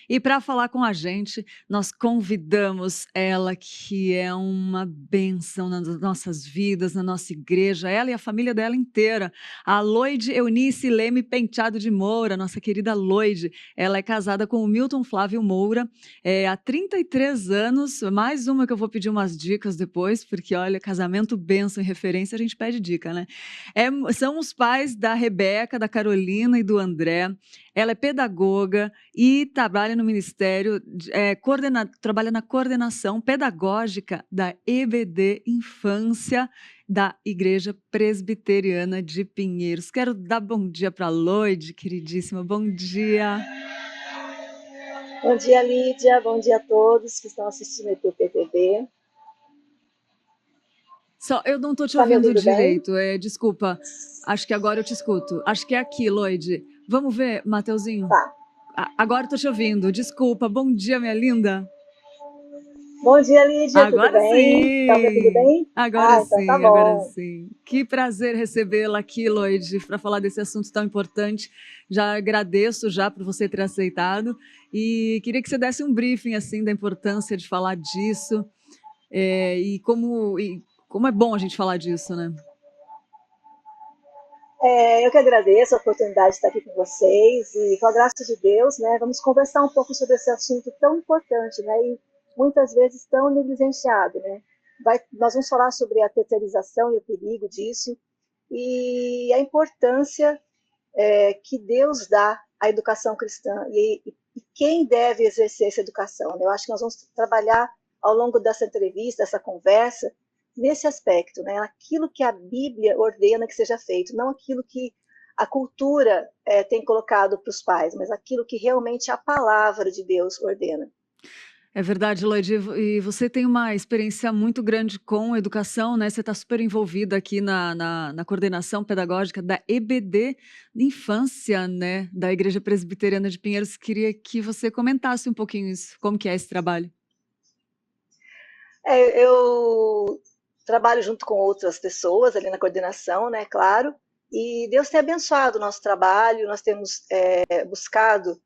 E para falar com a gente, nós convidamos ela, que é uma bênção nas nossas vidas, na nossa igreja, ela e a família dela inteira, a Loide Eunice Leme Penteado de Moura, nossa querida Loide. Ela é casada com o Milton Flávio Moura, há 33 anos, mais uma que eu vou pedir umas dicas depois, porque olha, casamento, bênção e referência, a gente pede dica, né? São os pais da Rebeca, da Carolina e do André. Ela é pedagoga e trabalha no Ministério, trabalha na coordenação pedagógica da EBD Infância da Igreja Presbiteriana de Pinheiros. Quero dar bom dia para a Loide, queridíssima. Bom dia. Bom dia, Lídia. Bom dia a todos que estão assistindo o EPTV. Eu não estou te Tá me ouvindo ouvindo direito, bem? desculpa. Acho que agora eu te escuto. Acho que é aqui, Loide. Vamos ver, Mateuzinho? Tá. Agora estou te ouvindo. Desculpa. Bom dia, minha linda. Bom dia, Lídia. Tudo Agora bem? Tá me ouvindo sim! bem? Então tá Agora bom. sim. Que prazer recebê-la aqui, Loide, para falar desse assunto tão importante. Já agradeço já por você ter aceitado e queria que você desse um briefing assim da importância de falar disso e como é bom a gente falar disso, né? Eu que agradeço a oportunidade de estar aqui com vocês e com a graça de Deus, né, vamos conversar um pouco sobre esse assunto tão importante, né, e muitas vezes tão negligenciado, né. Nós vamos falar sobre a terceirização e o perigo disso e a importância que Deus dá à educação cristã e quem deve exercer essa educação. Né? Eu acho que nós vamos trabalhar ao longo dessa entrevista, dessa conversa, nesse aspecto, né? Aquilo que a Bíblia ordena que seja feito, não aquilo que a cultura tem colocado para os pais, mas aquilo que realmente a palavra de Deus ordena. É verdade, Lloyd. E você tem uma experiência muito grande com educação, né? Você está super envolvida aqui na coordenação pedagógica da EBD Infância, né? Da Igreja Presbiteriana de Pinheiros. Queria que você comentasse um pouquinho isso, como que é esse trabalho. Eu trabalho junto com outras pessoas ali na coordenação, né? Claro. E Deus tem abençoado o nosso trabalho. Nós temos buscado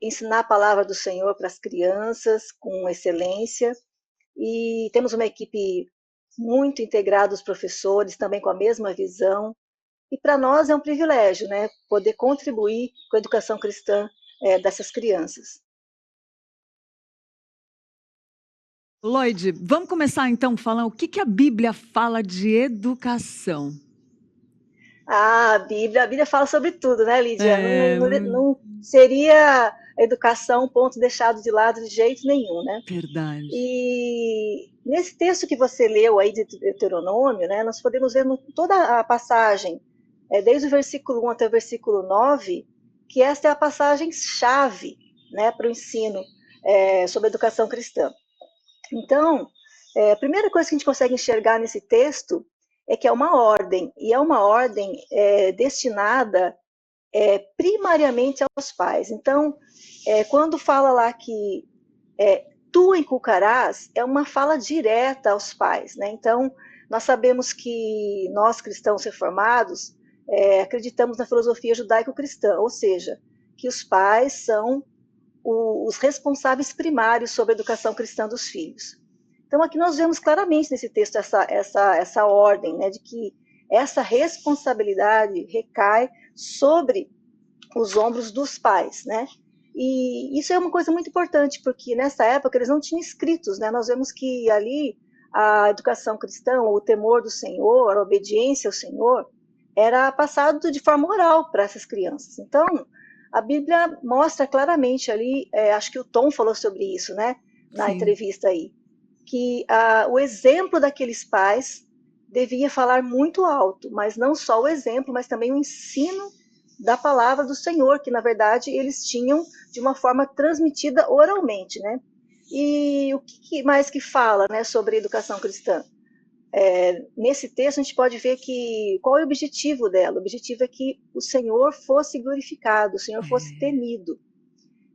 ensinar a palavra do Senhor para as crianças com excelência. E temos uma equipe muito integrada, os professores também com a mesma visão. E para nós é um privilégio, né, poder contribuir com a educação cristã dessas crianças. Lloyd, vamos começar então falando o que a Bíblia fala de educação. A Bíblia fala sobre tudo, né, Lídia? É, Não seria a educação um ponto deixado de lado de jeito nenhum, né? verdade. E nesse texto que você leu aí de Deuteronômio, né, nós podemos ver toda a passagem, desde o versículo 1 até o versículo 9, que esta é a passagem-chave, né, para o ensino sobre a educação cristã. Então, a primeira coisa que a gente consegue enxergar nesse texto é que é uma ordem, e é uma ordem destinada primariamente aos pais. Então, quando fala lá que tu inculcarás, é uma fala direta aos pais, né? Então, nós sabemos que nós, cristãos reformados, acreditamos na filosofia judaico-cristã, ou seja, que os pais são os responsáveis primários sobre a educação cristã dos filhos. Então, aqui nós vemos claramente nesse texto essa ordem, né, de que essa responsabilidade recai sobre os ombros dos pais, né? E isso é uma coisa muito importante, porque nessa época eles não tinham escritos, né? Nós vemos que ali a educação cristã, o temor do Senhor, a obediência ao Senhor, era passado de forma oral para essas crianças. Então, a Bíblia mostra claramente ali, acho que o Tom falou sobre isso, né? Na Sim. entrevista aí, que o exemplo daqueles pais devia falar muito alto, mas não só o exemplo, mas também o ensino da palavra do Senhor, que na verdade eles tinham de uma forma transmitida oralmente, né? E o que mais que fala, né, sobre a educação cristã? Nesse texto a gente pode ver que qual é o objetivo dela? O objetivo é que o Senhor fosse glorificado, o Senhor fosse temido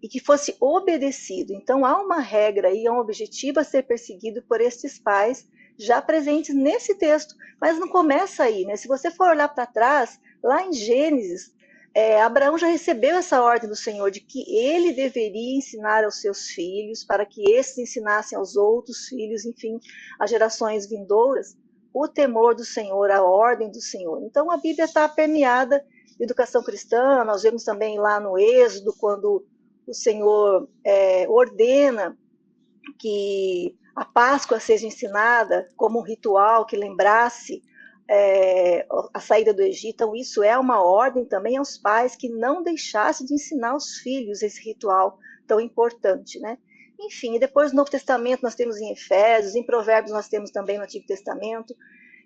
e que fosse obedecido. Então há uma regra e um objetivo a ser perseguido por estes pais já presentes nesse texto, mas não começa aí, né? Se você for olhar para trás, lá em Gênesis, Abraão já recebeu essa ordem do Senhor de que ele deveria ensinar aos seus filhos, para que esses ensinassem aos outros filhos, enfim, às gerações vindouras, o temor do Senhor, a ordem do Senhor. Então a Bíblia está permeada de educação cristã. Nós vemos também lá no Êxodo, quando o Senhor ordena que a Páscoa seja ensinada como um ritual que lembrasse a saída do Egito. Então isso é uma ordem também aos pais que não deixassem de ensinar aos filhos esse ritual tão importante, né? Enfim, depois no Novo Testamento nós temos em Efésios, em Provérbios nós temos também no Antigo Testamento.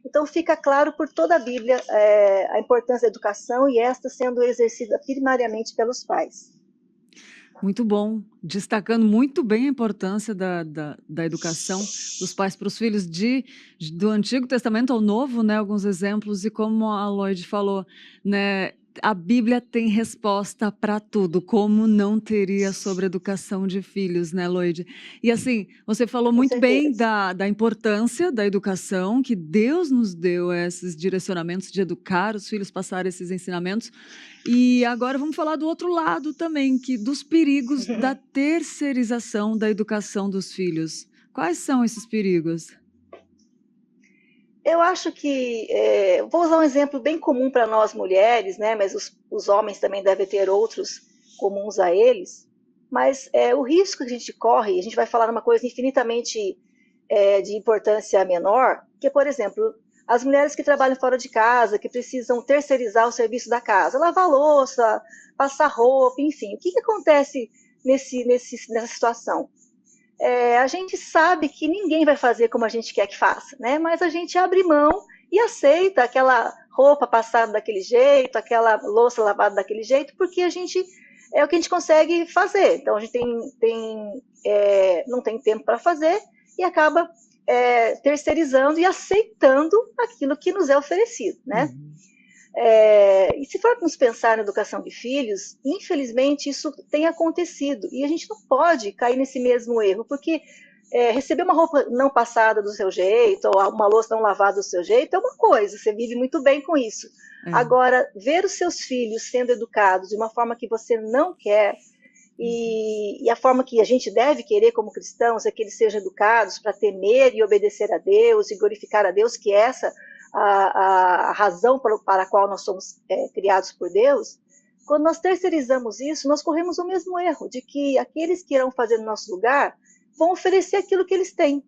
Então fica claro por toda a Bíblia a importância da educação, e esta sendo exercida primariamente pelos pais. Muito bom, destacando muito bem a importância da educação dos pais para os filhos do Antigo Testamento ao Novo, né? Alguns exemplos, e como a Lloyd falou, né? A Bíblia tem resposta para tudo, como não teria sobre educação de filhos, né, Lloyd? E assim, você falou Com muito bem certeza. da importância da educação, que Deus nos deu esses direcionamentos de educar os filhos, passar esses ensinamentos. E agora vamos falar do outro lado também, dos perigos da terceirização da educação dos filhos. Quais são esses perigos? Eu acho que, vou usar um exemplo bem comum para nós mulheres, né? Mas os homens também devem ter outros comuns a eles. Mas o risco que a gente corre, a gente vai falar uma coisa infinitamente de importância menor, que é, por exemplo, as mulheres que trabalham fora de casa, que precisam terceirizar o serviço da casa, lavar louça, passar roupa, enfim. O que acontece nessa situação? A gente sabe que ninguém vai fazer como a gente quer que faça, né? Mas a gente abre mão e aceita aquela roupa passada daquele jeito, aquela louça lavada daquele jeito, porque é o que a gente consegue fazer. Então a gente não tem tempo para fazer e acaba terceirizando e aceitando aquilo que nos é oferecido, né? Uhum. E se formos pensar na educação de filhos, infelizmente isso tem acontecido, e a gente não pode cair nesse mesmo erro, porque receber uma roupa não passada do seu jeito, ou uma louça não lavada do seu jeito, é uma coisa, você vive muito bem com isso. É. Agora, ver os seus filhos sendo educados de uma forma que você não quer, e a forma que a gente deve querer como cristãos é que eles sejam educados para temer e obedecer a Deus e glorificar a Deus, que é essa a razão para a qual nós somos criados por Deus. Quando nós terceirizamos isso, nós corremos o mesmo erro, de que aqueles que irão fazer no nosso lugar vão oferecer aquilo que eles têm.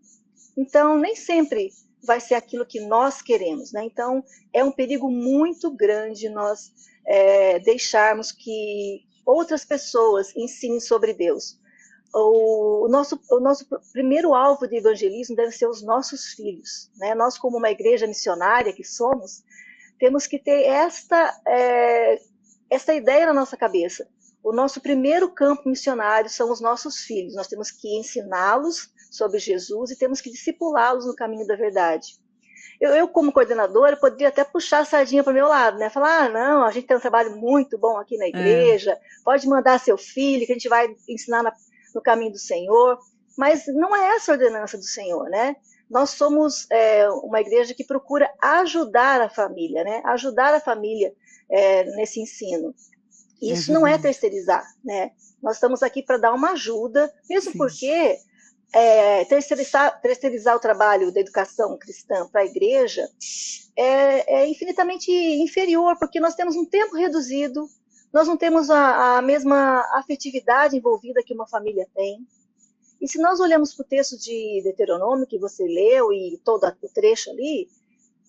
Então, nem sempre vai ser aquilo que nós queremos, né? Então, é um perigo muito grande nós deixarmos que outras pessoas ensinem sobre Deus. O nosso primeiro alvo de evangelismo deve ser os nossos filhos, né? Nós, como uma igreja missionária que somos, temos que ter essa ideia na nossa cabeça. O nosso primeiro campo missionário são os nossos filhos. Nós temos que ensiná-los sobre Jesus e temos que discipulá-los no caminho da verdade. Eu, como coordenadora, poderia até puxar a sardinha para o meu lado, né? Falar, não, a gente tem um trabalho muito bom aqui na igreja, pode mandar seu filho, que a gente vai ensinar no caminho do Senhor. Mas não é essa a ordenança do Senhor, né? Nós somos uma igreja que procura ajudar a família, né? Ajudar a família nesse ensino. Isso não é terceirizar, né? Nós estamos aqui para dar uma ajuda, mesmo porque terceirizar o trabalho da educação cristã para a igreja é infinitamente inferior, porque nós temos um tempo reduzido, nós não temos a mesma afetividade envolvida que uma família tem. E se nós olhamos para o texto de Deuteronômio que você leu e todo o trecho ali,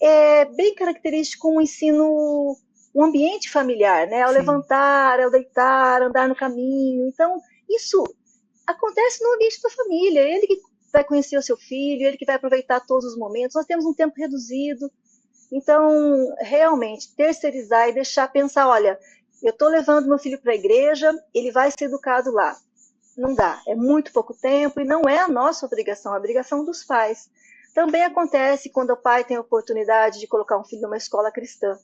é bem característico um ensino, um ambiente familiar, né? Ao levantar, ao deitar, andar no caminho. Então, isso acontece no ambiente da família. Ele que vai conhecer o seu filho, ele que vai aproveitar todos os momentos. Nós temos um tempo reduzido. Então, realmente, terceirizar e deixar pensar, olha, eu estou levando meu filho para a igreja, ele vai ser educado lá. Não dá, é muito pouco tempo e não é a nossa obrigação, é a obrigação dos pais. Também acontece quando o pai tem a oportunidade de colocar um filho numa escola cristã.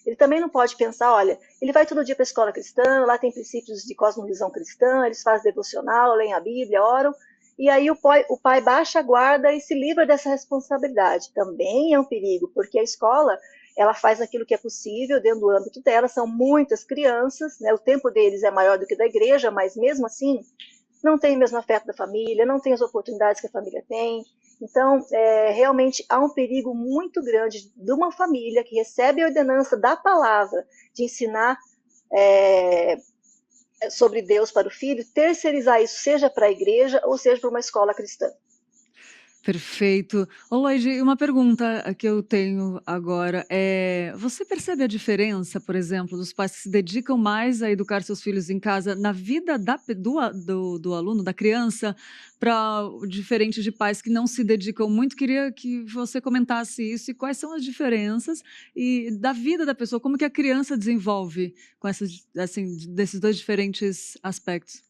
Ele também não pode pensar, olha, ele vai todo dia para a escola cristã, lá tem princípios de cosmovisão cristã, eles fazem devocional, leem a Bíblia, oram, e aí o pai baixa a guarda e se livra dessa responsabilidade. Também é um perigo, porque a escola ela faz aquilo que é possível dentro do âmbito dela, são muitas crianças, né? O tempo deles é maior do que da igreja, mas mesmo assim não tem o mesmo afeto da família, não tem as oportunidades que a família tem. Então, realmente há um perigo muito grande de uma família que recebe a ordenança da palavra de ensinar sobre Deus para o filho, terceirizar isso, seja para a igreja ou seja para uma escola cristã. Perfeito. Ô Loide, uma pergunta que eu tenho agora é: você percebe a diferença, por exemplo, dos pais que se dedicam mais a educar seus filhos em casa na vida do aluno, da criança, para diferente de pais que não se dedicam muito? Queria que você comentasse isso e quais são as diferenças e da vida da pessoa, como que a criança desenvolve com essas, assim, desses dois diferentes aspectos.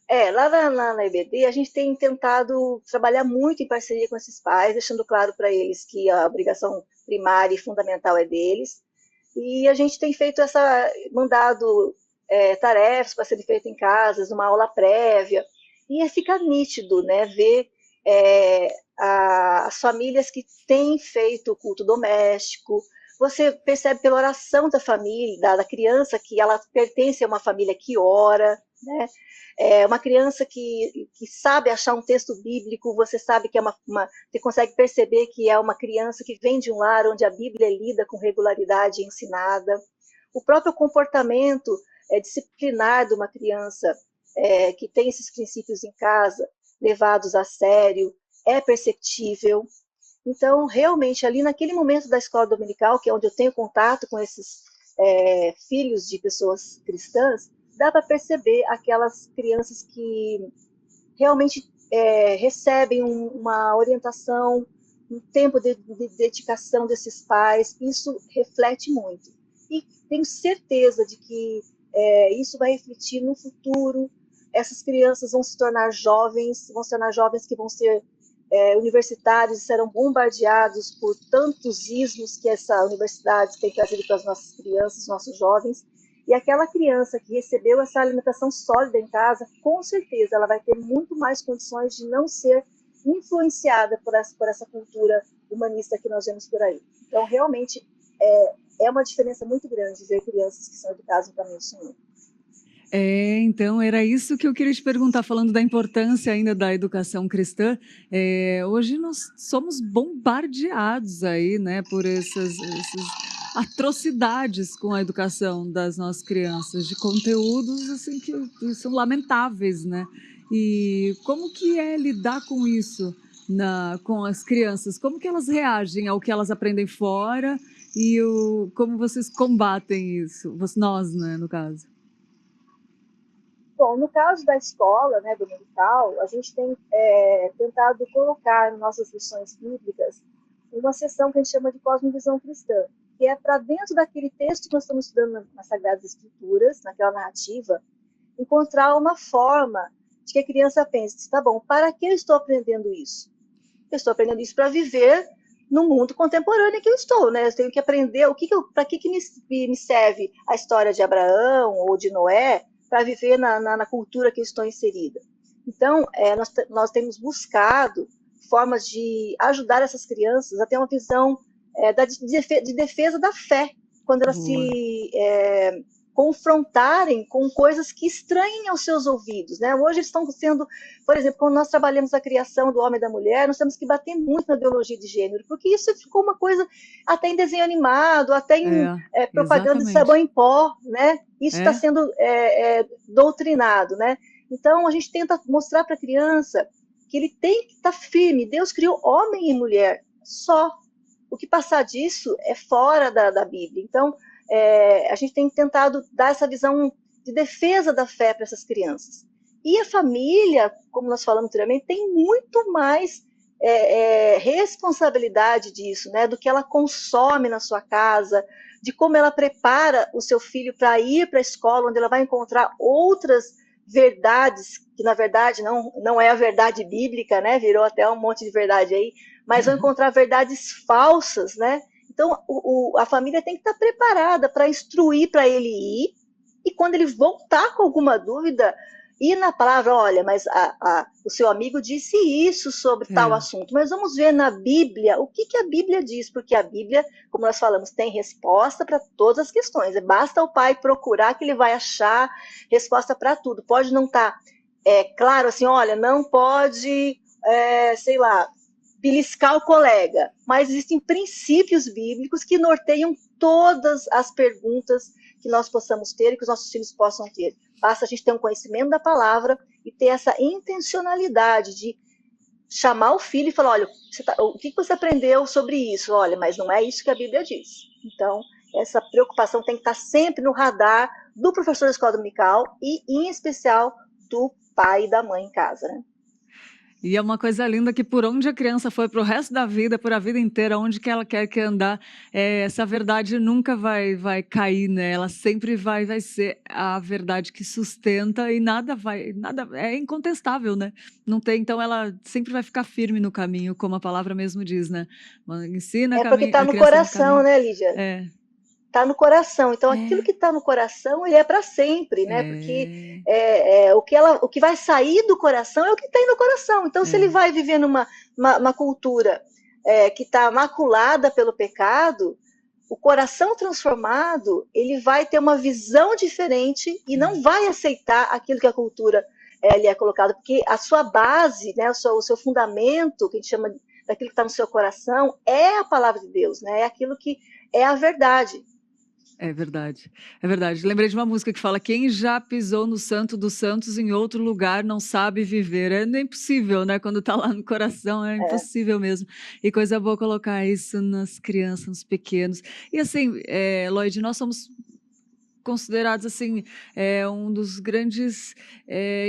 Lá na EBD, a gente tem tentado trabalhar muito em parceria com esses pais, deixando claro para eles que a obrigação primária e fundamental é deles. E a gente tem feito mandado tarefas para serem feitas em casas, uma aula prévia. E fica nítido, né, ver as famílias que têm feito o culto doméstico. Você percebe pela oração da família, da criança, que ela pertence a uma família que ora, né? Uma criança que sabe achar um texto bíblico, você sabe que você consegue perceber que é uma criança que vem de um lar onde a Bíblia é lida com regularidade e ensinada. O próprio comportamento disciplinar de uma criança que tem esses princípios em casa, levados a sério, é perceptível. Então, realmente, ali naquele momento da escola dominical, que é onde eu tenho contato com esses filhos de pessoas cristãs, dá para perceber aquelas crianças que realmente recebem uma orientação, um tempo de dedicação desses pais. Isso reflete muito. E tenho certeza de que isso vai refletir no futuro. Essas crianças vão se tornar jovens que vão ser universitários e serão bombardeados por tantos ismos que essa universidade tem trazido para as nossas crianças, nossos jovens. E aquela criança que recebeu essa alimentação sólida em casa, com certeza ela vai ter muito mais condições de não ser influenciada por essa cultura humanista que nós vemos por aí. Então, realmente, é uma diferença muito grande ver crianças que são educadas no caminho do Senhor. Então era isso que eu queria te perguntar, falando da importância ainda da educação cristã. Hoje nós somos bombardeados aí, né, por essas atrocidades com a educação das nossas crianças, de conteúdos assim que são lamentáveis, né? E como que é lidar com isso com as crianças? Como que elas reagem ao que elas aprendem fora e como vocês combatem isso? Nós, né, no caso. Bom, no caso da escola, né, dominical, a gente tem tentado colocar em nossas lições bíblicas uma sessão que a gente chama de cosmovisão cristã, que é para dentro daquele texto que nós estamos estudando nas Sagradas Escrituras, naquela narrativa, encontrar uma forma de que a criança pense, tá bom, para que eu estou aprendendo isso? Eu estou aprendendo isso para viver no mundo contemporâneo que eu estou, né? Eu tenho que aprender para que me serve a história de Abraão ou de Noé para viver na cultura que eu estou inserida. Então, nós temos buscado formas de ajudar essas crianças a ter uma visão de defesa da fé, quando elas se confrontarem com coisas que estranhem aos seus ouvidos, né? Hoje eles estão sendo, por exemplo, quando nós trabalhamos a criação do homem e da mulher, nós temos que bater muito na biologia de gênero, porque isso ficou uma coisa até em desenho animado, até em propaganda de sabão em pó, né? Isso está sendo doutrinado, né? Então a gente tenta mostrar para a criança que ele tem que estar firme. Deus criou homem e mulher só. O que passar disso é fora da Bíblia. Então a gente tem tentado dar essa visão de defesa da fé para essas crianças. E a família, como nós falamos anteriormente, tem muito mais responsabilidade disso, né, do que ela consome na sua casa, de como ela prepara o seu filho para ir para a escola, onde ela vai encontrar outras verdades, que na verdade não é a verdade bíblica, né, virou até um monte de verdade aí, mas vão encontrar verdades falsas, né? Então, a família tem que estar preparada para instruir para ele ir, e quando ele voltar com alguma dúvida, ir na palavra, olha, mas o seu amigo disse isso sobre tal É. assunto, mas vamos ver na Bíblia o que a Bíblia diz, porque a Bíblia, como nós falamos, tem resposta para todas as questões. Basta o pai procurar que ele vai achar resposta para tudo. Pode não estar claro assim, olha, não pode, sei lá, beliscar o colega, mas existem princípios bíblicos que norteiam todas as perguntas que nós possamos ter e que os nossos filhos possam ter. Basta a gente ter um conhecimento da palavra e ter essa intencionalidade de chamar o filho e falar, olha, o que você aprendeu sobre isso? Olha, mas não é isso que a Bíblia diz. Então, essa preocupação tem que estar sempre no radar do professor da escola dominical e, em especial, do pai e da mãe em casa, né? E é uma coisa linda que por onde a criança for, para o resto da vida, por a vida inteira, onde que ela quer que andar, essa verdade nunca vai cair, né? Ela sempre vai ser a verdade que sustenta e nada é incontestável, né? Não tem, então ela sempre vai ficar firme no caminho, como a palavra mesmo diz, né? Ensina É porque está a no criança no coração, caminho. né, Lídia? É, Está no coração. Então, aquilo é, que está no coração, ele é para sempre, né? Porque é, o que vai sair do coração é o que tem no coração. Então, se ele é. vai viver numa cultura que está maculada pelo pecado, o coração transformado, ele vai ter uma visão diferente e não vai aceitar aquilo que a cultura lhe é colocado, porque a sua base, né, o seu fundamento, que a gente chama daquilo que está no seu coração, é a palavra de Deus, né? É aquilo que é a verdade. É verdade, é verdade. Lembrei de uma música que fala: quem já pisou no Santo dos Santos em outro lugar não sabe viver. É impossível, né? Quando tá lá no coração, é É. impossível mesmo. E coisa boa colocar isso nas crianças, nos pequenos. E assim, Lloyd, nós somos considerados assim um dos grandes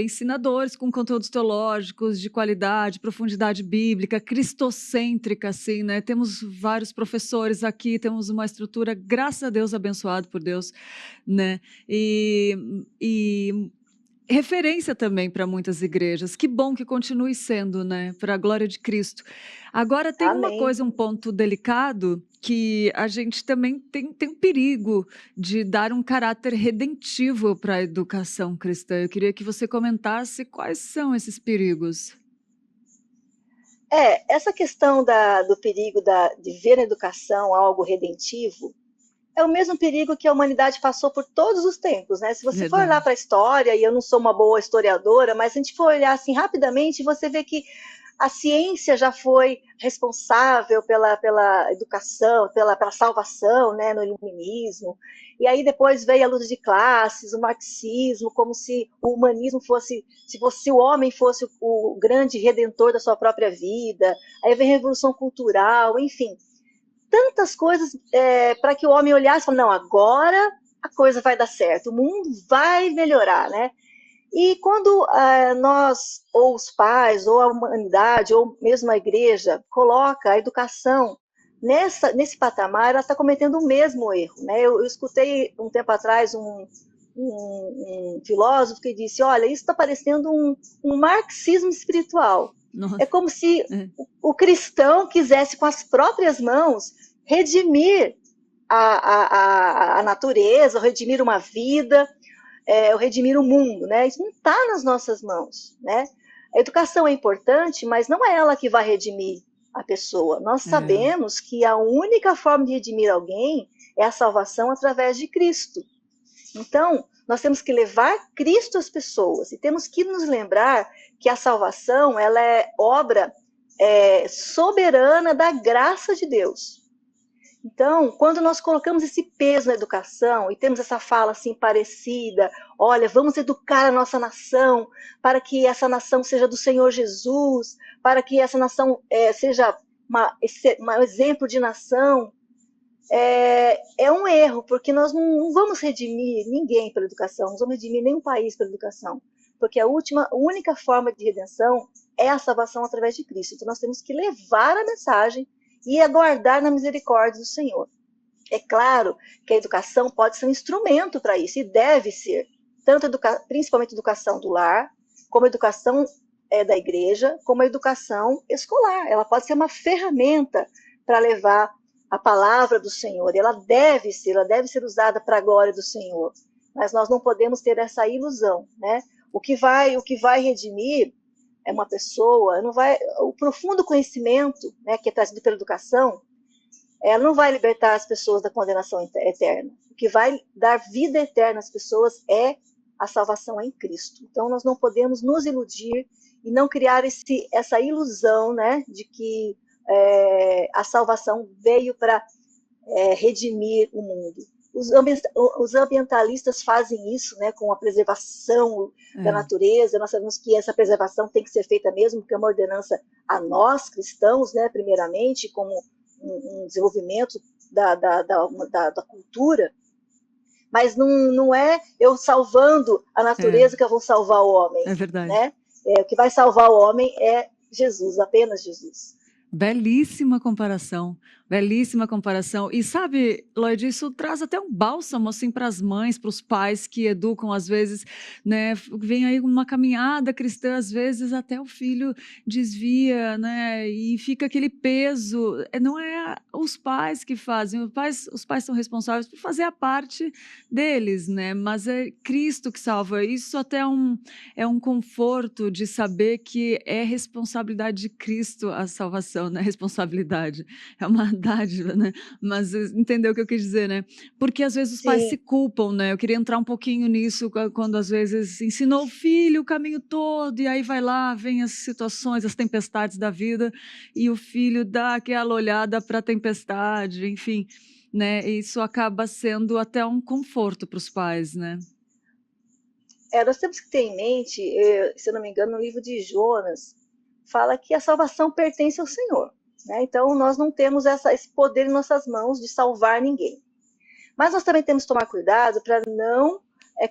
ensinadores com conteúdos teológicos de qualidade, profundidade bíblica, cristocêntrica, assim, né? Temos vários professores aqui, temos uma estrutura, graças a Deus, abençoado por Deus, né? E referência também para muitas igrejas. Que bom que continue sendo, né? Para a glória de Cristo. Agora tem uma Amém. coisa, um ponto delicado, que a gente também tem um perigo de dar um caráter redentivo para a educação cristã. Eu queria que você comentasse quais são esses perigos. Essa questão do perigo de ver na educação algo redentivo é o mesmo perigo que a humanidade passou por todos os tempos, né? Se você for olhar Verdade. para a história, e eu não sou uma boa historiadora, mas se a gente for olhar assim rapidamente, você vê que a ciência já foi responsável pela educação, pela salvação, né, no iluminismo. E aí depois veio a luta de classes, o marxismo, como se o humanismo fosse, se o homem fosse o grande redentor da sua própria vida. Aí vem a revolução cultural, enfim, tantas coisas para que o homem olhasse e falasse, não, agora a coisa vai dar certo, o mundo vai melhorar, né? E quando nós, ou os pais, ou a humanidade, ou mesmo a igreja, coloca a educação nesse patamar, ela está cometendo o mesmo erro. Né? Eu escutei um tempo atrás um filósofo que disse, olha, isso está parecendo um marxismo espiritual. É Nossa. como se É, o cristão quisesse, com as próprias mãos, redimir a natureza, redimir uma vida, o redimir o mundo, né? Isso não está nas nossas mãos, né? A educação é importante, mas não é ela que vai redimir a pessoa. Nós é, sabemos que a única forma de redimir alguém é a salvação através de Cristo. Então, nós temos que levar Cristo às pessoas e temos que nos lembrar que a salvação ela é obra soberana da graça de Deus. Então, quando nós colocamos esse peso na educação e temos essa fala assim parecida, olha, vamos educar a nossa nação para que essa nação seja do Senhor Jesus, para que essa nação seja um exemplo de nação, é um erro, porque nós não vamos redimir ninguém pela educação, não vamos redimir nenhum país pela educação, porque a única forma de redenção é a salvação através de Cristo. Então nós temos que levar a mensagem e aguardar na misericórdia do Senhor. É claro que a educação pode ser um instrumento para isso, e deve ser, principalmente a educação do lar, como a educação da igreja, como a educação escolar. Ela pode ser uma ferramenta para levar a palavra do Senhor, ela deve ser usada para a glória do Senhor. Mas nós não podemos ter essa ilusão, né? O que vai redimir é uma pessoa, não vai, o profundo conhecimento, né, que é trazido pela educação, ela não vai libertar as pessoas da condenação eterna. O que vai dar vida eterna às pessoas é a salvação em Cristo. Então, nós não podemos nos iludir e não criar essa ilusão, né, de que a salvação veio para redimir o mundo. Os ambientalistas fazem isso, né, com a preservação da natureza. Nós sabemos que essa preservação tem que ser feita mesmo, porque é uma ordenança a nós, cristãos, né, primeiramente, como um desenvolvimento da cultura, mas não é eu salvando a natureza que eu vou salvar o homem. É verdade. Né? O que vai salvar o homem é Jesus, apenas Jesus. Belíssima comparação, belíssima comparação. E sabe, Lloyd, isso traz até um bálsamo assim para as mães, para os pais que educam às vezes, né? Vem aí uma caminhada cristã, às vezes até o filho desvia, né? E fica aquele peso. Não é os pais que fazem, os pais são responsáveis por fazer a parte deles, né? Mas é Cristo que salva. Isso até é um conforto de saber que é responsabilidade de Cristo a salvação. Né? Responsabilidade, é uma dádiva, né? Mas entendeu o que eu quis dizer, né? Porque às vezes os pais se culpam, né? Eu queria entrar um pouquinho nisso quando às vezes ensinou o filho o caminho todo e aí vai lá, vem as situações, as tempestades da vida e o filho dá aquela olhada para a tempestade, enfim, né? Isso acaba sendo até um conforto para os pais, né? Nós temos que ter em mente, se eu não me engano, no livro de Jonas, fala que a salvação pertence ao Senhor. Né? Então, nós não temos esse poder em nossas mãos de salvar ninguém. Mas nós também temos que tomar cuidado para não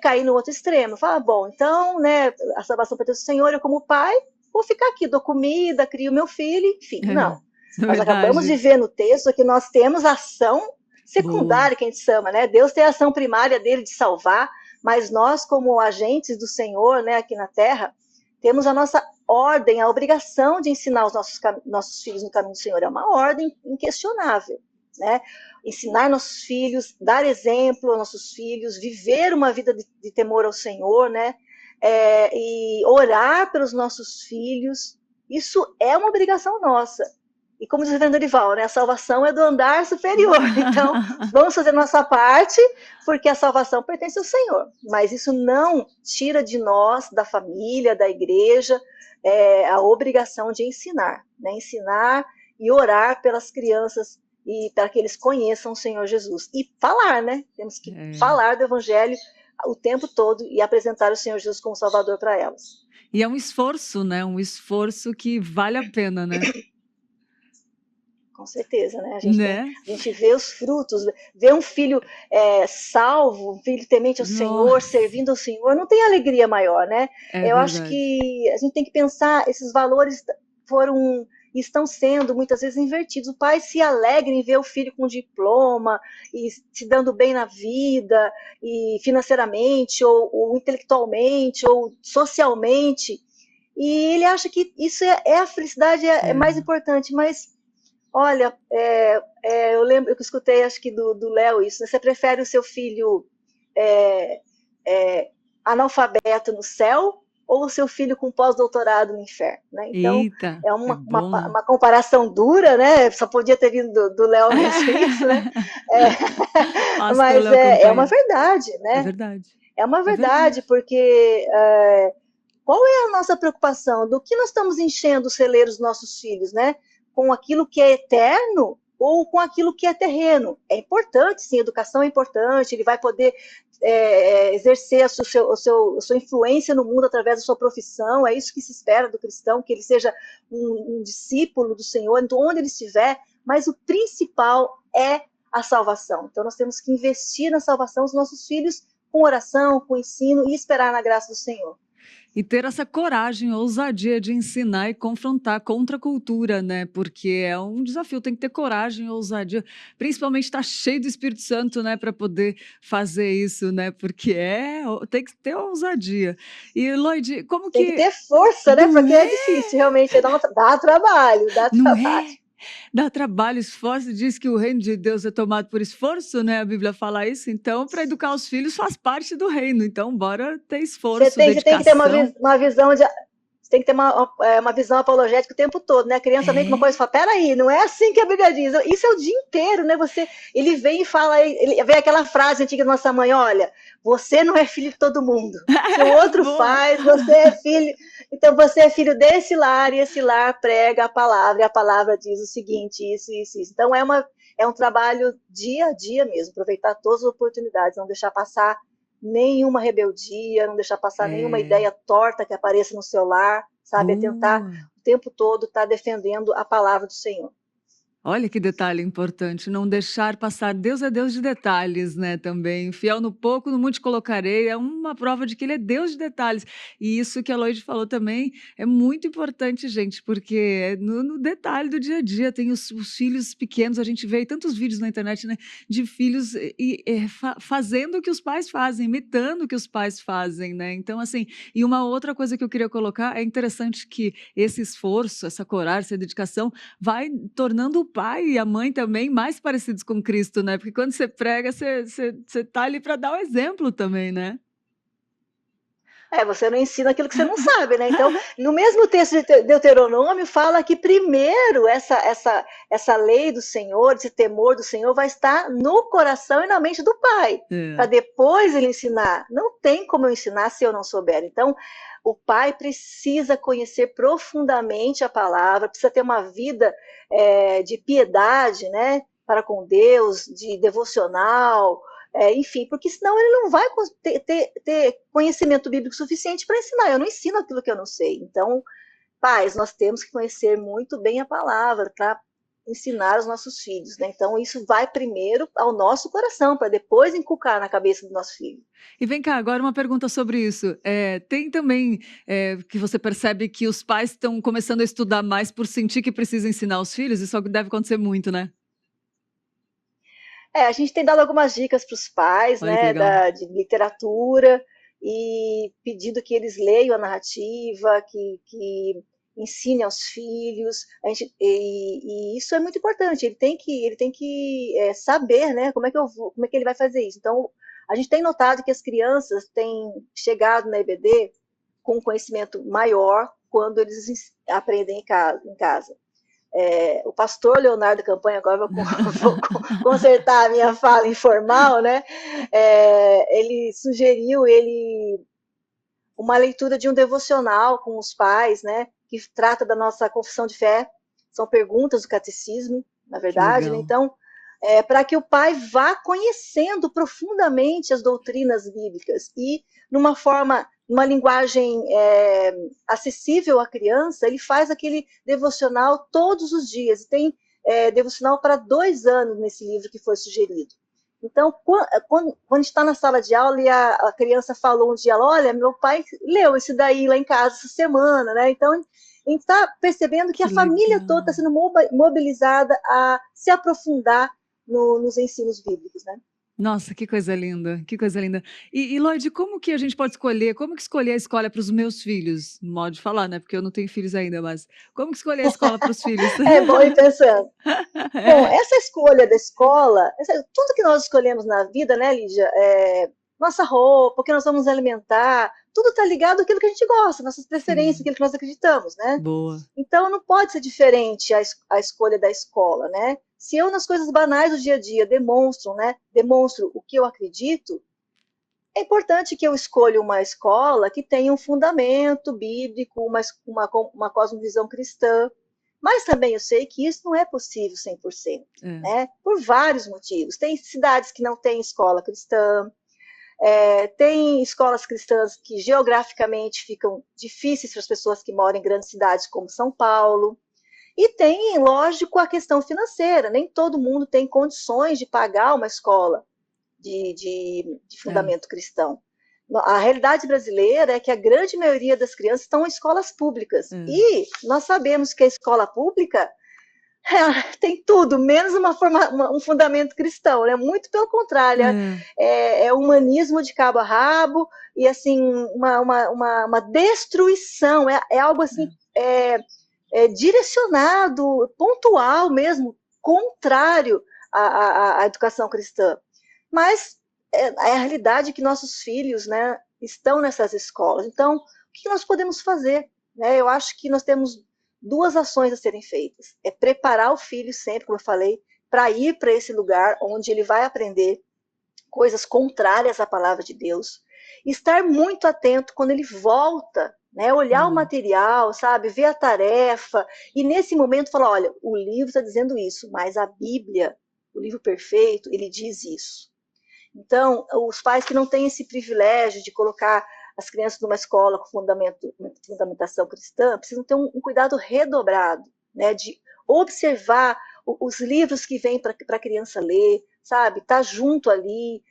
cair no outro extremo. Falar, bom, então, né, a salvação pertence ao Senhor, eu como pai, vou ficar aqui, dou comida, crio meu filho, enfim, não. Nós acabamos de ver no texto que nós temos ação secundária, que a gente chama, né? Deus tem a ação primária dele de salvar, mas nós, como agentes do Senhor, né, aqui na Terra, temos a nossa ordem, a obrigação de ensinar os nossos filhos no caminho do Senhor. É uma ordem inquestionável, né? Ensinar nossos filhos, dar exemplo aos nossos filhos, viver uma vida de temor ao Senhor, né? E orar pelos nossos filhos. Isso é uma obrigação nossa. E como diz o reverendo Dorival, né, a salvação é do andar superior. Então, vamos fazer a nossa parte, porque a salvação pertence ao Senhor. Mas isso não tira de nós, da família, da igreja, a obrigação de ensinar. Né? Ensinar e orar pelas crianças e para que eles conheçam o Senhor Jesus. E falar, né? Temos que falar do Evangelho o tempo todo e apresentar o Senhor Jesus como Salvador para elas. E é um esforço, né? Um esforço que vale a pena, né? Com certeza, né? A gente vê os frutos, vê um filho salvo, um filho temente ao Senhor, servindo ao Senhor, não tem alegria maior, né? Eu acho que a gente tem que pensar, esses valores estão sendo muitas vezes invertidos. O pai se alegra em ver o filho com diploma e se dando bem na vida, e financeiramente, ou intelectualmente, ou socialmente, e ele acha que isso a felicidade é mais importante, mas olha, eu lembro, eu escutei, acho que do Léo isso, né? Você prefere o seu filho analfabeto no céu ou o seu filho com pós-doutorado no inferno? Né? Então, Eita, é uma comparação dura, né? Só podia ter vindo do Léo mesmo isso, né? Mas é uma verdade, né? É verdade. É uma verdade, porque qual é a nossa preocupação? Do que nós estamos enchendo os celeiros dos nossos filhos, né? Com aquilo que é eterno ou com aquilo que é terreno? É importante, sim, a educação é importante, ele vai poder exercer a sua influência no mundo através da sua profissão, é isso que se espera do cristão, que ele seja um discípulo do Senhor, então, onde ele estiver, mas o principal é a salvação. Então, nós temos que investir na salvação dos nossos filhos com oração, com ensino e esperar na graça do Senhor. E ter essa coragem, ousadia de ensinar e confrontar contra a cultura, né? Porque é um desafio, tem que ter coragem, ousadia, principalmente estar cheio do Espírito Santo, né? Para poder fazer isso, né? Porque tem que ter ousadia. E, Lloyd, como que... Tem que ter força, né? Porque é difícil, realmente, dá trabalho, dá trabalho. Dá trabalho, esforço, diz que o reino de Deus é tomado por esforço, né? A Bíblia fala isso. Então, para educar os filhos faz parte do reino. Então, bora ter esforço, Você tem que ter dedicação. uma visão de. Você tem que ter uma visão apologética o tempo todo, né? A criança vem com uma coisa e É, fala: peraí, não é assim que a Bíblia diz. Isso é o dia inteiro, né? Ele vem e fala, ele vem aquela frase antiga da nossa mãe: olha, você não é filho de todo mundo. Se o outro boa. faz, você é filho. Então você é filho desse lar e esse lar prega a palavra, e a palavra diz o seguinte, isso, isso, isso. Então é um trabalho dia a dia mesmo, aproveitar todas as oportunidades, não deixar passar nenhuma rebeldia, não deixar passar nenhuma É, ideia torta que apareça no seu lar, sabe? É tentar boa. o tempo todo estar defendendo a palavra do Senhor. Olha que detalhe importante, não deixar passar. Deus é Deus de detalhes, né, também. Fiel no pouco, no muito te colocarei. É uma prova de que ele é Deus de detalhes. E isso que a Loide falou também é muito importante, gente, porque é no detalhe do dia a dia. Tem os filhos pequenos, a gente vê aí tantos vídeos na internet, né, de filhos fazendo o que os pais fazem, imitando o que os pais fazem, né? Então, assim, e uma outra coisa que eu queria colocar, é interessante que esse esforço, essa coragem, essa dedicação vai tornando o pai e a mãe também mais parecidos com Cristo, né? Porque quando você prega, você tá ali para dar o exemplo também, né? Você não ensina aquilo que você não sabe, né? Então, no mesmo texto de Deuteronômio, fala que primeiro essa lei do Senhor, esse temor do Senhor, vai estar no coração e na mente do pai, para É. depois ele ensinar. Não tem como eu ensinar se eu não souber. Então, o pai precisa conhecer profundamente a palavra, precisa ter uma vida de piedade, né? Para com Deus, de devocional, enfim, porque senão ele não vai ter conhecimento bíblico suficiente para ensinar. Eu não ensino aquilo que eu não sei. Então, pais, nós temos que conhecer muito bem a palavra para ensinar os nossos filhos, né? Então, isso vai primeiro ao nosso coração, para depois inculcar na cabeça do nosso filho. E vem cá, agora uma pergunta sobre isso. Tem também que você percebe que os pais estão começando a estudar mais por sentir que precisa ensinar os filhos? Isso deve acontecer muito, né? A gente tem dado algumas dicas para os pais, Olha que né, legal. de literatura, e pedindo que eles leiam a narrativa, que ensine aos filhos. E isso é muito importante. Ele tem que saber, né, como é que ele vai fazer isso. Então, a gente tem notado que as crianças têm chegado na EBD com um conhecimento maior quando eles aprendem em casa. O pastor Leonardo Campanha, agora vou consertar a minha fala informal, né? Ele sugeriu uma leitura de um devocional com os pais, né? Que trata da nossa confissão de fé. São perguntas do catecismo, na Que verdade, né? legal. Então, para que o pai vá conhecendo profundamente as doutrinas bíblicas e, numa linguagem acessível à criança, ele faz aquele devocional todos os dias. Tem devocional para 2 anos nesse livro que foi sugerido. Então, quando a gente está na sala de aula e a criança falou um dia, olha, meu pai leu esse daí lá em casa essa semana, né? Então, a gente está percebendo que Que a família toda está legal. sendo mobilizada a se aprofundar nos ensinos bíblicos, né? Nossa, que coisa linda, que coisa linda. E Lloyd, como que a gente pode escolher? Como que escolher a escola para os meus filhos? Modo de falar, né? Porque eu não tenho filhos ainda, mas como que escolher a escola para os filhos? É bom ir pensando. Bom, É, essa escolha da escola, tudo que nós escolhemos na vida, né, Lídia? Nossa roupa, o que nós vamos alimentar, tudo está ligado àquilo que a gente gosta, nossas preferências, sim, aquilo que nós acreditamos, né? boa. Então, não pode ser diferente a escolha da escola, né? Se eu, nas coisas banais do dia a dia, demonstro o que eu acredito, é importante que eu escolha uma escola que tenha um fundamento bíblico, uma cosmovisão cristã, mas também eu sei que isso não é possível 100%, É, né? Por vários motivos. Tem cidades que não têm escola cristã, tem escolas cristãs que geograficamente ficam difíceis para as pessoas que moram em grandes cidades como São Paulo. E tem, lógico, a questão financeira. Nem todo mundo tem condições de pagar uma escola de é, fundamento cristão. A realidade brasileira é que a grande maioria das crianças estão em escolas públicas. é, E nós sabemos que a escola pública tem tudo, menos um fundamento cristão, né? Muito pelo contrário, é, é humanismo de cabo a rabo e assim uma destruição, é algo assim direcionado, pontual mesmo, contrário à educação cristã. Mas a realidade é que nossos filhos, né, estão nessas escolas. Então, o que nós podemos fazer? Né? Eu acho que nós temos duas ações a serem feitas. É preparar o filho sempre, como eu falei, para ir para esse lugar onde ele vai aprender coisas contrárias à palavra de Deus. Estar muito atento quando ele volta, né? Olhar o Boa. material, sabe? Ver a tarefa. E nesse momento falar, olha, o livro está dizendo isso, mas a Bíblia, o livro perfeito, ele diz isso. Então, os pais que não têm esse privilégio de colocar as crianças numa escola com fundamentação cristã, precisam ter um cuidado redobrado, né, de observar os livros que vêm para a criança ler, sabe? Estar junto ali,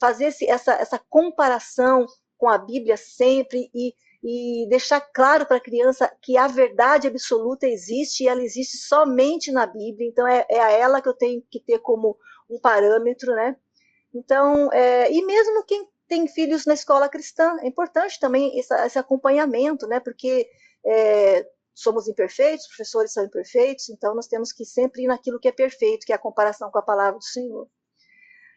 fazer essa comparação com a Bíblia sempre e deixar claro para a criança que a verdade absoluta existe e ela existe somente na Bíblia. Então, é a ela que eu tenho que ter como um parâmetro, né? Então, e mesmo quem tem filhos na escola cristã, é importante também esse acompanhamento, né? Porque somos imperfeitos, os professores são imperfeitos, então nós temos que sempre ir naquilo que é perfeito, que é a comparação com a palavra do Senhor.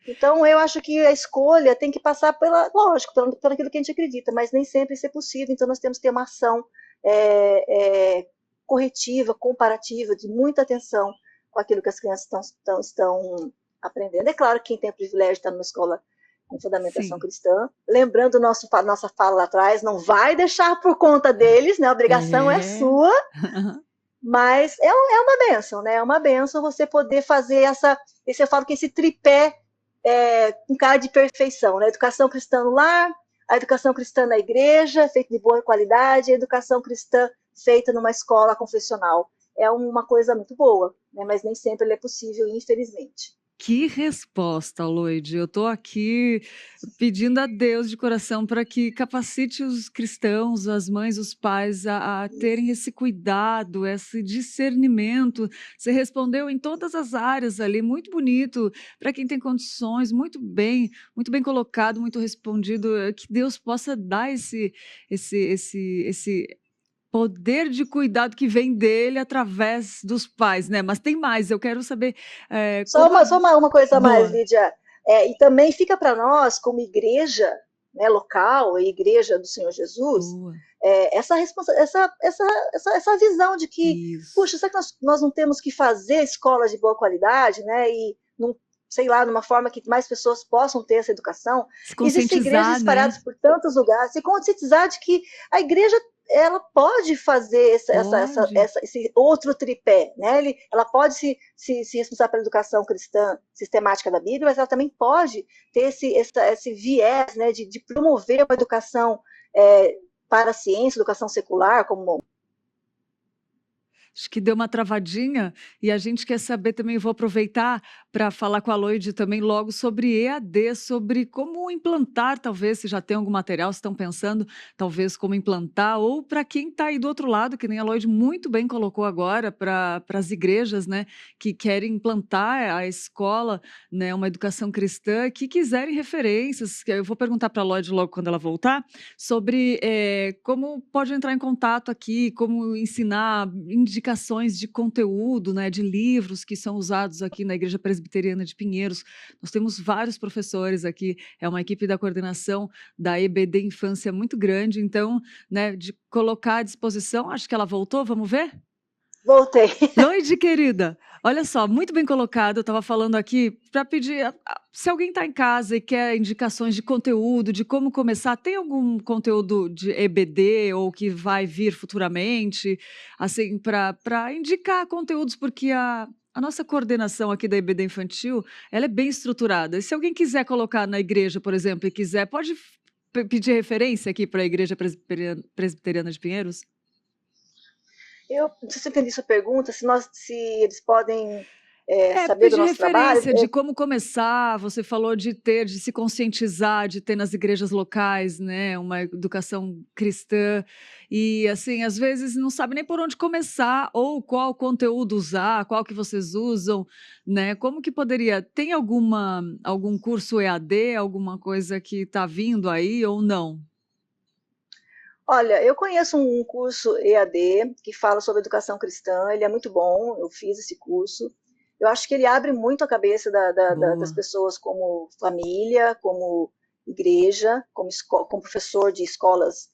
Então, eu acho que a escolha tem que passar lógico, por aquilo que a gente acredita, mas nem sempre isso é possível, então nós temos que ter uma ação corretiva, comparativa, de muita atenção com aquilo que as crianças estão aprendendo. É claro que quem tem o privilégio de estar numa escola com fundamentação Sim. cristã, lembrando nossa fala lá atrás, não vai deixar por conta deles, né? A obrigação é É. sua, mas é uma bênção, né? É uma bênção você poder fazer eu falo que esse tripé com cara de perfeição, né? A educação cristã no lar, a educação cristã na igreja, feita de boa qualidade, e a educação cristã feita numa escola confessional. É uma coisa muito boa, né? Mas nem sempre é possível, infelizmente. Que resposta, Loide. Eu estou aqui pedindo a Deus de coração para que capacite os cristãos, as mães, os pais a terem esse cuidado, esse discernimento. Você respondeu em todas as áreas ali, muito bonito, para quem tem condições, muito bem colocado, muito respondido. Que Deus possa dar esse poder de cuidado que vem dele através dos pais, né? Mas tem mais, eu quero saber Só como a... uma coisa a mais, Boa. Lídia. E também fica para nós, como igreja, né, local, a igreja do Senhor Jesus, Boa. essa visão de que, puxa, Isso. será que nós não temos que fazer escolas de boa qualidade, né? E, sei lá, numa forma que mais pessoas possam ter essa educação. Se Existem igrejas conscientizar, espalhadas né? por tantos lugares, se conscientizar de que a igreja ela pode fazer Pode. esse outro tripé, né? Ela pode se responsabilizar pela educação cristã sistemática da Bíblia, mas ela também pode ter esse viés, né, de promover uma educação para a ciência, educação secular, como Acho que deu uma travadinha e a gente quer saber também, vou aproveitar para falar com a Loide também logo sobre EAD, sobre como implantar, talvez, se já tem algum material, se estão pensando, talvez, como implantar, ou para quem está aí do outro lado, que nem a Loide muito bem colocou agora, para as igrejas, né, que querem implantar a escola, né, uma educação cristã, que quiserem referências. Eu vou perguntar para a Loide logo quando ela voltar, sobre como pode entrar em contato aqui, como ensinar indicações de conteúdo, né, de livros que são usados aqui na Igreja Presbiteriana de Pinheiros. Nós temos vários professores aqui, é uma equipe da coordenação da EBD Infância muito grande, então, né, de colocar à disposição, acho que ela voltou, vamos ver? voltei. Loide, querida, olha só, muito bem colocado. Eu estava falando aqui para pedir, se alguém está em casa e quer indicações de conteúdo, de como começar, tem algum conteúdo de EBD ou que vai vir futuramente, assim, para indicar conteúdos, porque a nossa coordenação aqui da EBD Infantil, ela é bem estruturada. E se alguém quiser colocar na igreja, por exemplo, e quiser, pode pedir referência aqui para a Igreja Presbiteriana de Pinheiros? Eu não sei se eu entendi sua pergunta, se eles podem saber do Pedir nosso trabalho. referência de como começar, você falou de se conscientizar, de ter nas igrejas locais, né, uma educação cristã, e assim, às vezes não sabe nem por onde começar, ou qual conteúdo usar, qual que vocês usam, né, como que poderia, tem algum curso EAD, alguma coisa que está vindo aí ou não? Olha, eu conheço um curso EAD que fala sobre educação cristã, ele é muito bom, eu fiz esse curso. Eu acho que ele abre muito a cabeça das Boa. pessoas como família, como igreja, como professor de escolas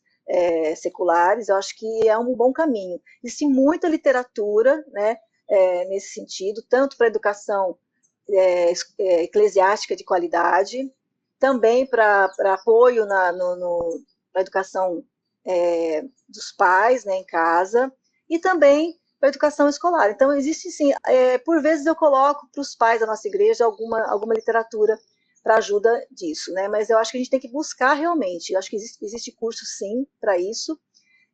seculares. Eu acho que é um bom caminho. Existe muita literatura, né, nesse sentido, tanto para a educação eclesiástica de qualidade, também para apoio na educação dos pais, né, em casa, e também para a educação escolar. Então, existe sim, por vezes eu coloco para os pais da nossa igreja alguma literatura para ajuda disso, né? Mas eu acho que a gente tem que buscar realmente. Eu acho que existe curso sim para isso.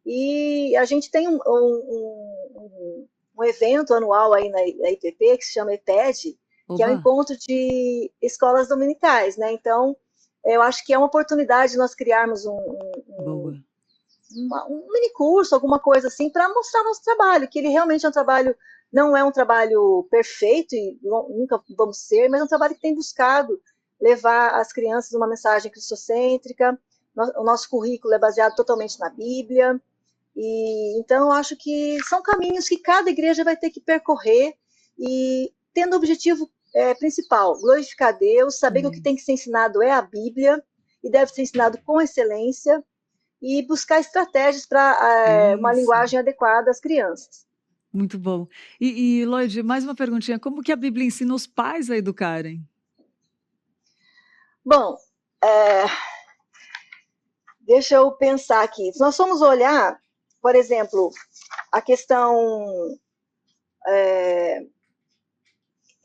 E a gente tem um evento anual aí na IPP que se chama ETED, que é o Oba, encontro de escolas dominicais, né? Então, eu acho que é uma oportunidade de nós criarmos boa. um mini curso, alguma coisa assim, para mostrar nosso trabalho, que ele realmente é um trabalho, não é um trabalho perfeito, e nunca vamos ser, mas é um trabalho que tem buscado levar às crianças uma mensagem cristocêntrica. O nosso currículo é baseado totalmente na Bíblia, e então eu acho que são caminhos que cada igreja vai ter que percorrer, e tendo o objetivo principal, glorificar Deus, saber que o que Amém. tem que ser ensinado é a Bíblia, e deve ser ensinado com excelência, e buscar estratégias para uma Isso. linguagem adequada às crianças. Muito bom. Lloyd, mais uma perguntinha. Como que a Bíblia ensina os pais a educarem? Bom, é, deixa eu pensar aqui. Se nós formos olhar, por exemplo, a questão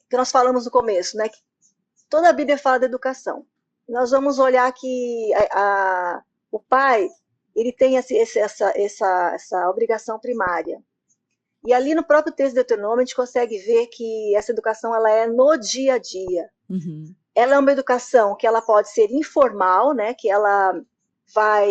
que nós falamos no começo, né? Que toda a Bíblia fala da educação. Nós vamos olhar que o pai ele tem essa obrigação primária. E ali no próprio texto de Deuteronômio a gente consegue ver que essa educação ela é no dia a dia. Uhum. Ela é uma educação que ela pode ser informal, né? Que ela vai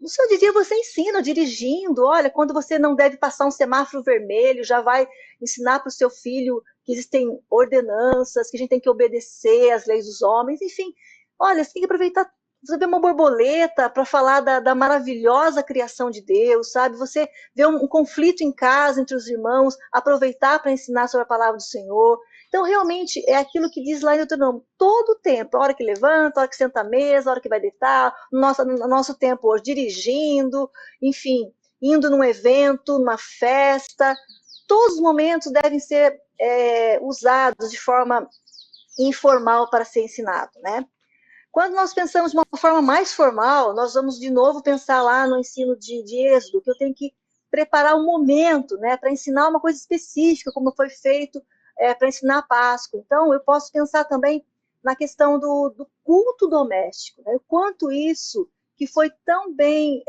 no seu dia a dia você ensina dirigindo, olha, quando você não deve passar um semáforo vermelho, já vai ensinar para o seu filho que existem ordenanças, que a gente tem que obedecer às leis dos homens, enfim. Olha, você tem que aproveitar, você vê uma borboleta para falar da maravilhosa criação de Deus, sabe? Você vê um conflito em casa entre os irmãos, aproveitar para ensinar sobre a palavra do Senhor. Então, realmente, é aquilo que diz lá em Deuteronômio, todo o tempo, a hora que levanta, a hora que senta à mesa, a hora que vai deitar, no nosso tempo hoje, dirigindo, enfim, indo num evento, numa festa, todos os momentos devem ser usados de forma informal para ser ensinado, né? Quando nós pensamos de uma forma mais formal, nós vamos de novo pensar lá no ensino de Êxodo, que eu tenho que preparar um momento, né, para ensinar uma coisa específica, como foi feito para ensinar a Páscoa. Então, eu posso pensar também na questão do culto doméstico, né, o quanto isso, que foi tão bem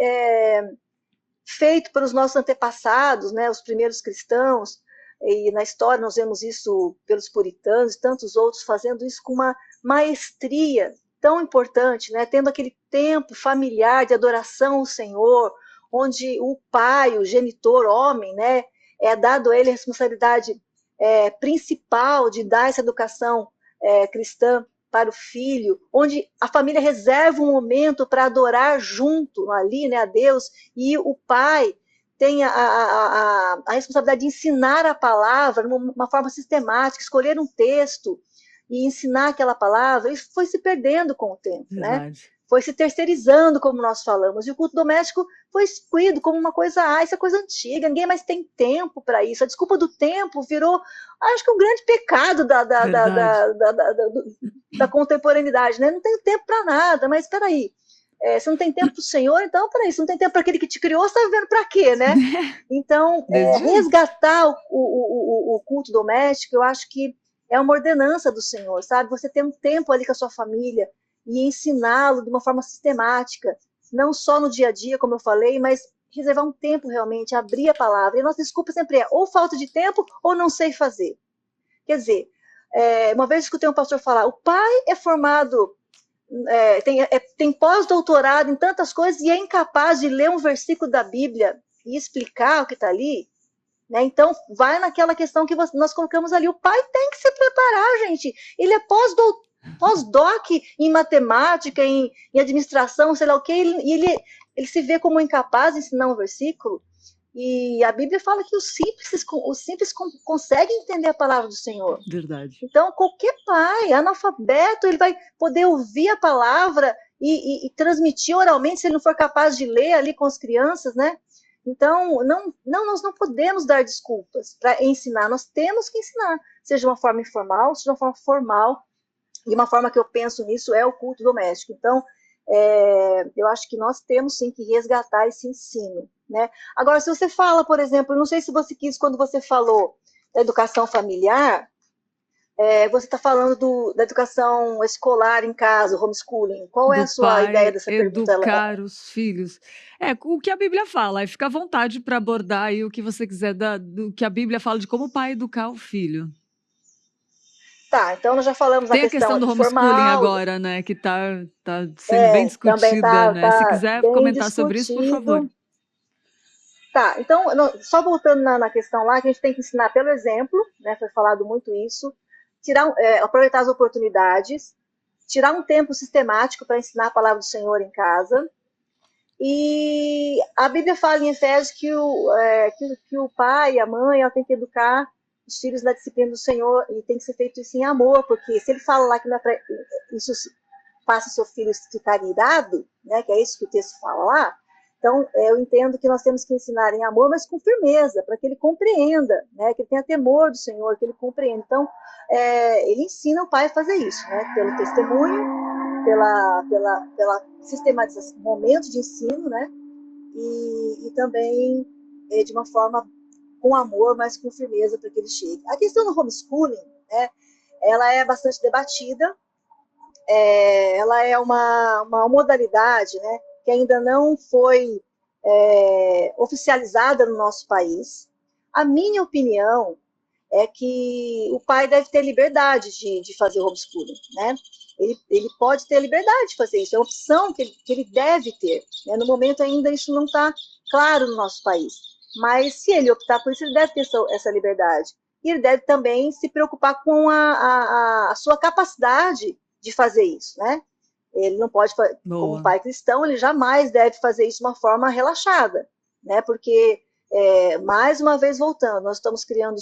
feito pelos nossos antepassados, né, os primeiros cristãos, e na história nós vemos isso pelos puritanos e tantos outros fazendo isso com uma maestria tão importante, né, tendo aquele tempo familiar de adoração ao Senhor, onde o pai, o genitor, homem, né, é dado a ele a responsabilidade principal de dar essa educação cristã para o filho, onde a família reserva um momento para adorar junto ali, né, a Deus, e o pai tem a responsabilidade de ensinar a palavra de uma forma sistemática, escolher um texto e ensinar aquela palavra. Isso foi se perdendo com o tempo, né? Verdade. Foi se terceirizando, como nós falamos, e o culto doméstico foi excluído como uma coisa, isso é coisa antiga, ninguém mais tem tempo para isso. A desculpa do tempo virou, acho que um grande pecado Verdade. da contemporaneidade, né? Não tenho tempo para nada, mas espera aí, você não tem tempo para o Senhor, então peraí, você não tem tempo para aquele que te criou, você está vivendo para quê, né? Então, Desse jeito. resgatar o culto doméstico, eu acho que é uma ordenança do Senhor, sabe? Você ter um tempo ali com a sua família e ensiná-lo de uma forma sistemática, não só no dia a dia, como eu falei, mas reservar um tempo realmente, abrir a palavra. E a nossa desculpa sempre é ou falta de tempo ou não sei fazer. Quer dizer, uma vez escutei um pastor falar, o pai é formado, tem pós-doutorado em tantas coisas e é incapaz de ler um versículo da Bíblia e explicar o que está ali, né? Então, vai naquela questão que nós colocamos ali. O pai tem que se preparar, gente. Ele é pós-doc em matemática, em administração, sei lá o quê, e ele ele se vê como incapaz de ensinar um versículo, e a Bíblia fala que os simples conseguem entender a palavra do Senhor. Verdade. Então, qualquer pai analfabeto, ele vai poder ouvir a palavra e transmitir oralmente, se ele não for capaz de ler ali com as crianças, né? Então, nós não podemos dar desculpas para ensinar, nós temos que ensinar, seja de uma forma informal, seja de uma forma formal, e uma forma que eu penso nisso é o culto doméstico. Então, eu acho que nós temos sim que resgatar esse ensino, né? Agora, se você fala, por exemplo, eu não sei se você quis, quando você falou da educação familiar, você está falando da educação escolar em casa, o homeschooling. Qual é Do a sua ideia pai dessa pergunta? educar os filhos. O que a Bíblia fala, aí fica à vontade para abordar aí o que você quiser do que a Bíblia fala de como o pai educar o filho. Tá, então nós já falamos na Tem a questão questão do homeschooling formal, agora, né, que tá sendo bem também discutida, está né? Se tá quiser bem comentar sobre isso, por favor. discutido. Tá, então, só voltando na questão lá, que a gente tem que ensinar pelo exemplo, né, foi falado muito isso, aproveitar as oportunidades, tirar um tempo sistemático para ensinar a palavra do Senhor em casa. E a Bíblia fala em Efésios que o pai e a mãe têm que educar os filhos na disciplina do Senhor, e tem que ser feito isso em amor, porque se ele fala lá que não é pra, isso faça seu filho ficar irado, né, que é isso que o texto fala lá, então eu entendo que nós temos que ensinar em amor, mas com firmeza, para que ele compreenda, né, que ele tenha temor do Senhor, que ele compreenda. Então, ele ensina o pai a fazer isso, né, pelo testemunho, pela sistematização, momentos de ensino, né? E também de uma forma com amor, mas com firmeza para que ele chegue. A questão do homeschooling, né? Ela é bastante debatida. Ela é uma modalidade, né? Que ainda não foi oficializada no nosso país. A minha opinião é que o pai deve ter liberdade de fazer o homeschooling, né? Ele pode ter liberdade de fazer isso, é uma opção que ele deve ter. Né? No momento ainda isso não está claro no nosso país, mas se ele optar por isso, ele deve ter essa liberdade. E ele deve também se preocupar com a sua capacidade de fazer isso, né? Ele não pode, como Boa. pai cristão, ele jamais deve fazer isso de uma forma relaxada, né? Porque, mais uma vez voltando, nós estamos criando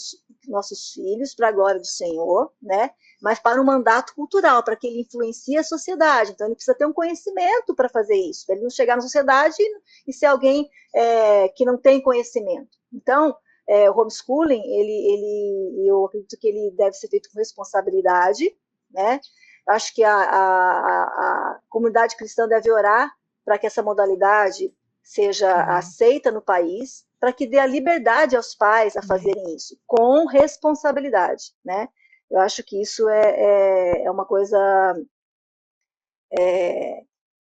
nossos filhos para a glória do Senhor, né? Mas para um mandato cultural, para que ele influencie a sociedade. Então, ele precisa ter um conhecimento para fazer isso, para ele não chegar na sociedade e ser alguém que não tem conhecimento. Então, o homeschooling, eu acredito que ele deve ser feito com responsabilidade, né? Acho que a comunidade cristã deve orar para que essa modalidade seja aceita no país, para que dê a liberdade aos pais a fazerem isso, com responsabilidade, né? Eu acho que isso é uma coisa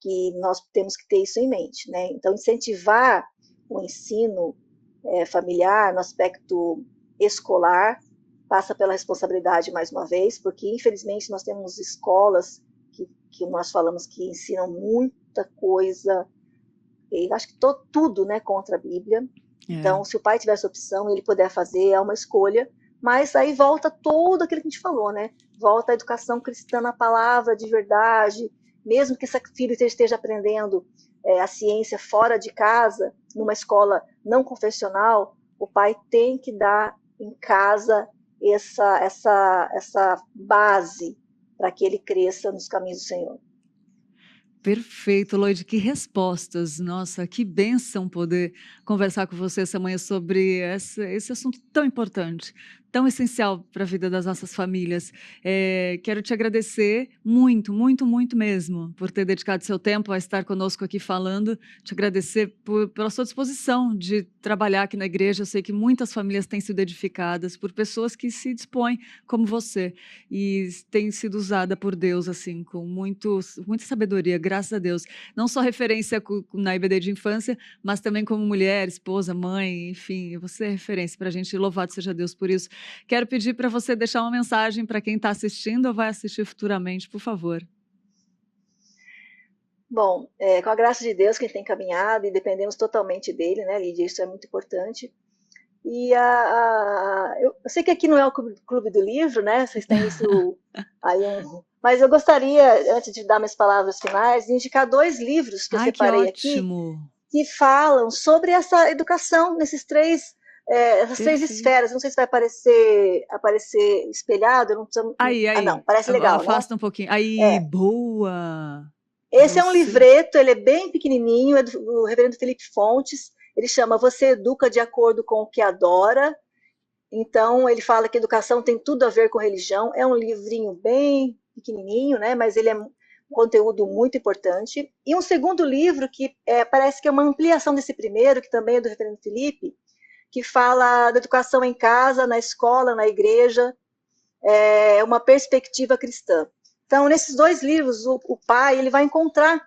que nós temos que ter isso em mente, né? Então, incentivar o ensino familiar no aspecto escolar passa pela responsabilidade mais uma vez, porque infelizmente nós temos escolas que nós falamos que ensinam muita coisa, eu acho que tudo, né, contra a Bíblia. Então, se o pai tiver essa opção, ele puder fazer, é uma escolha, mas aí volta tudo aquilo que a gente falou, né? Volta a educação cristã na palavra de verdade, mesmo que esse filho esteja aprendendo a ciência fora de casa, numa escola não confessional, o pai tem que dar em casa essa base para que ele cresça nos caminhos do Senhor. Perfeito, Lloyd, que respostas. Nossa, que bênção poder conversar com você essa manhã sobre esse assunto tão importante, tão essencial para a vida das nossas famílias. Quero te agradecer muito, muito, muito mesmo por ter dedicado seu tempo a estar conosco aqui falando, te agradecer pela sua disposição de trabalhar aqui na igreja. Eu sei que muitas famílias têm sido edificadas por pessoas que se dispõem como você e tem sido usada por Deus assim com muita sabedoria, graças a Deus. Não só referência na IBD de infância, mas também como mulher, esposa, mãe, enfim, você é referência para a gente. Louvado seja Deus por isso. Quero pedir para você deixar uma mensagem para quem está assistindo ou vai assistir futuramente, por favor. Bom, com a graça de Deus que a gente tem caminhado e dependemos totalmente dele, né, Lídia? Isso é muito importante. E eu sei que aqui não é o clube do livro, né? Vocês têm isso aí mas eu gostaria, antes de dar minhas palavras finais, de indicar 2 livros que eu Ai, que separei aqui, ótimo! que falam sobre essa educação nesses essas três Perfeito. esferas. Não sei se vai aparecer espelhado. Não precisa, Aí, ah, não, aí. parece legal, né? Afasta um pouquinho. Aí, É. boa. Esse é um Você. livreto, ele é bem pequenininho, é do reverendo Felipe Fontes. Ele chama Você Educa de Acordo com o que Adora. Então, ele fala que educação tem tudo a ver com religião. É um livrinho bem pequenininho, né? Mas ele é um conteúdo muito importante. E um segundo livro que parece que é uma ampliação desse primeiro, que também é do reverendo Felipe, que fala da educação em casa, na escola, na igreja, uma perspectiva cristã. Então, nesses dois livros, o pai ele vai encontrar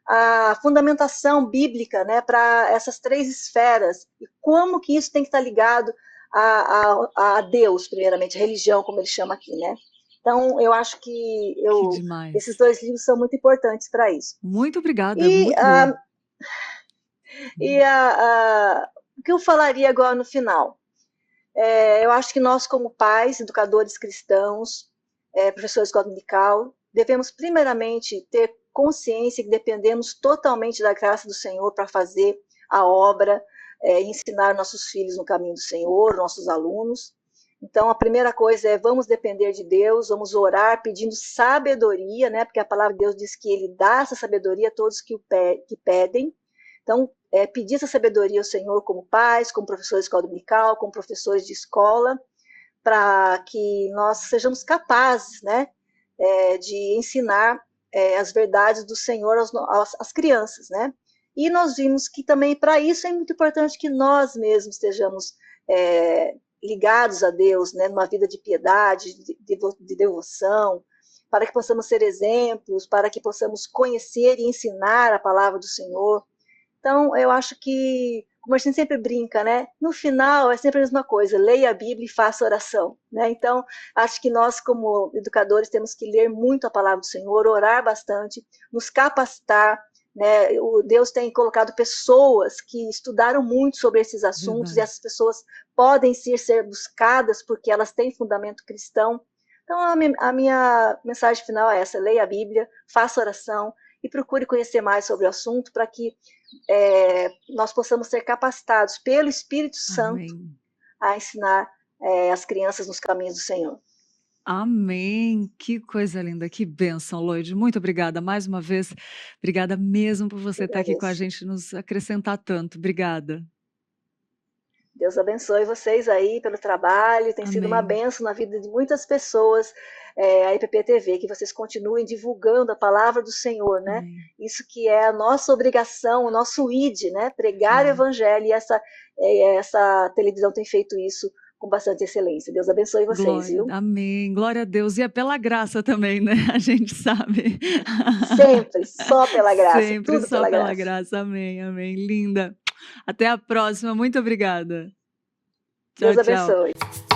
a fundamentação bíblica, né, para essas três esferas e como que isso tem que estar ligado a Deus, primeiramente, a religião, como ele chama aqui, né? Então, eu acho que Que esses demais. dois livros são muito importantes para isso. Muito obrigada, E, muito boa. o que eu falaria agora no final? Eu acho que nós, como pais, educadores cristãos, professores de escola dominical, devemos primeiramente ter consciência que dependemos totalmente da graça do Senhor para fazer a obra, ensinar nossos filhos no caminho do Senhor, nossos alunos. Então, a primeira coisa é vamos depender de Deus, vamos orar pedindo sabedoria, né? Porque a palavra de Deus diz que Ele dá essa sabedoria a todos que pedem. Então, pedir essa sabedoria ao Senhor como pais, como professores de escola dominical, como professores de escola, para que nós sejamos capazes, né, de ensinar as verdades do Senhor às crianças, né? E nós vimos que também para isso é muito importante que nós mesmos estejamos ligados a Deus, né, numa vida de piedade, de devoção, para que possamos ser exemplos, para que possamos conhecer e ensinar a palavra do Senhor. Então, eu acho que, como a gente sempre brinca, né? No final é sempre a mesma coisa, leia a Bíblia e faça oração, né? Então, acho que nós, como educadores, temos que ler muito a palavra do Senhor, orar bastante, nos capacitar, né? O Deus tem colocado pessoas que estudaram muito sobre esses assuntos e Verdade. essas pessoas podem ser buscadas porque elas têm fundamento cristão. Então, a minha mensagem final é essa: leia a Bíblia, faça oração e procure conhecer mais sobre o assunto para que nós possamos ser capacitados pelo Espírito Santo Amém. a ensinar as crianças nos caminhos do Senhor. Amém. Que coisa linda, que bênção, Loide. Muito obrigada mais uma vez. Obrigada mesmo por você Eu estar aqui com a agradeço. gente, nos acrescentar tanto. Obrigada. Deus abençoe vocês aí pelo trabalho. Tem sido uma Amém. bênção na vida de muitas pessoas, a IPP-TV, que vocês continuem divulgando a palavra do Senhor, né? Amém. Isso que é a nossa obrigação, o nosso ID, né? Pregar o É. evangelho, e essa televisão tem feito isso com bastante excelência. Deus abençoe vocês, Glória, viu? amém. Glória a Deus. E é pela graça também, né? A gente sabe. Sempre, só pela graça, Sempre tudo só pela pela graça. graça. Amém, amém. Linda. Até a próxima. Muito obrigada. Tchau, Deus tchau. abençoe.